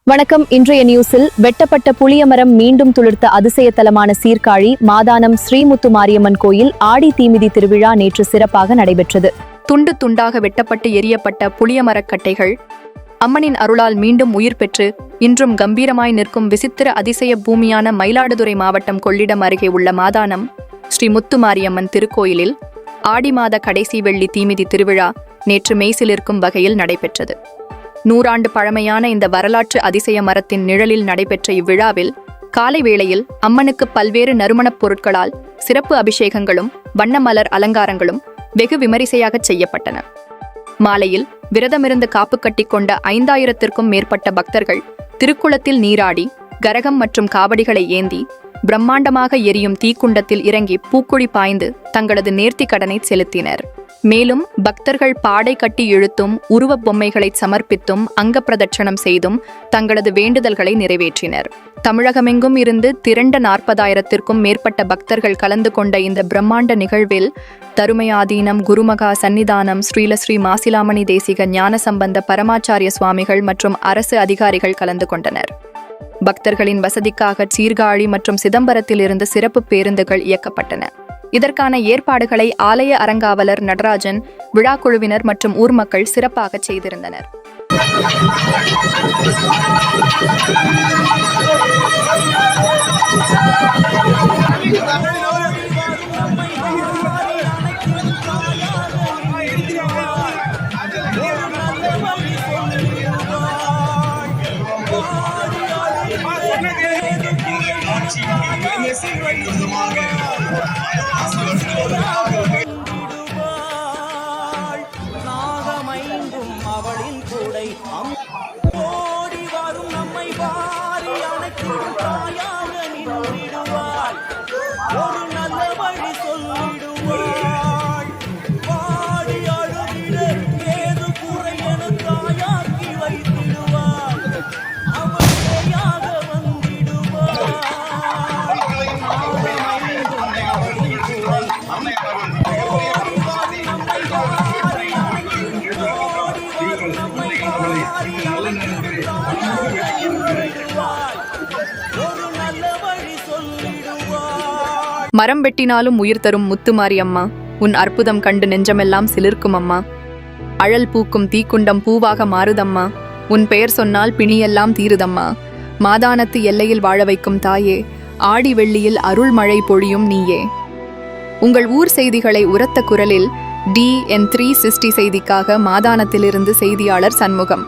வணக்கம். இன்றைய நியூஸில் வெட்டப்பட்ட புளியமரம் மீண்டும் துளிர்த்த அதிசயத்தலமான சீர்காழி மாதானம் ஸ்ரீமுத்து மாரியம்மன் கோயில் ஆடி தீமிதி திருவிழா நேற்று சிறப்பாக நடைபெற்றது. துண்டு துண்டாக வெட்டப்பட்டு எரியப்பட்ட புளியமரக்கட்டைகள் அம்மனின் அருளால் மீண்டும் உயிர் பெற்று இன்றும் கம்பீரமாய் நிற்கும் விசித்திர அதிசய பூமியான மயிலாடுதுறை மாவட்டம் கொள்ளிடம் அருகே உள்ள மாதானம் ஸ்ரீ முத்துமாரியம்மன் திருக்கோயிலில் ஆடி மாத கடைசி வெள்ளி தீமிதி திருவிழா நேற்று மெய்சிலிருக்கும் வகையில் நடைபெற்றது. 100 ஆண்டு பழமையான இந்த வரலாற்று அதிசய மரத்தின் நிழலில் நடைபெற்ற இவ்விழாவில் காலை வேளையில் அம்மனுக்கு பல்வேறு நறுமணப் பொருட்களால் சிறப்பு அபிஷேகங்களும் வண்ணமலர் அலங்காரங்களும் வெகு விமரிசையாக செய்யப்பட்டன. மாலையில் விரதமிருந்து காப்பு கட்டிக்கொண்ட 5000த்திற்கும் மேற்பட்ட பக்தர்கள் திருக்குளத்தில் நீராடி கரகம் மற்றும் காவடிகளை ஏந்தி பிரம்மாண்டமாக எரியும் தீக்குண்டத்தில் இறங்கி பூக்குழி பாய்ந்து தங்களது நேர்த்தி கடனை செலுத்தினர். மேலும் பக்தர்கள் பாடை கட்டி இழுத்தும் உருவப் பொம்மைகளை சமர்ப்பித்தும் அங்க பிரதட்சணம் செய்தும் தங்களது வேண்டுதல்களை நிறைவேற்றினர். தமிழகமெங்கும் இருந்து திரண்ட 40,000த்திற்கும் மேற்பட்ட பக்தர்கள் கலந்து கொண்ட இந்த பிரம்மாண்ட நிகழ்வில் தருமயாதீனம், குருமகா சன்னிதானம், ஸ்ரீலஸ்ரீ மாசிலாமணி தேசிக ஞானசம்பந்த பரமாச்சாரிய சுவாமிகள் மற்றும் அரசு அதிகாரிகள் கலந்து கொண்டனர். பக்தர்களின் வசதிக்காக சீர்காழி மற்றும் சிதம்பரத்தில் இருந்து சிறப்பு பேருந்துகள் இயக்கப்பட்டன. இதற்கான ஏற்பாடுகளை ஆலய அறங்காவலர் நடராஜன், விழாக்குழுவினர் மற்றும் ஊர் மக்கள் சிறப்பாக செய்திருந்தனர். நாகமைந்தும் அவளின் கூடை ஓடி வரும் நம்மை வாரி அணைக்கும் தாயாக நின்றிடுவாள். ஒரு நல்ல வழி சொல்லிடுவாள். வாடி அழுகிட ஏது குறை என தாயாக்கி வைத்திடுவாள். அவளையாக வந்திடுவாள். மரம் வெட்டினாலும் உயிர் தரும் முத்துமாரி அம்மா, உன் அற்புதம் கண்டு நெஞ்சமெல்லாம் சிலிர்க்கும் அம்மா. அழல் பூக்கும் தீக்குண்டம் பூவாக மாறுதம்மா, உன் பெயர் சொன்னால் பிணியெல்லாம் தீருதம்மா. மாதானத்து எல்லையில் வாழ வைக்கும் தாயே, ஆடி வெள்ளியில் அருள் மழை பொழியும் நீயே. உங்கள் ஊர் செய்திகளை உரத்த குரலில் DN360 செய்திக்காக மாதானத்திலிருந்து செய்தியாளர் சண்முகம்.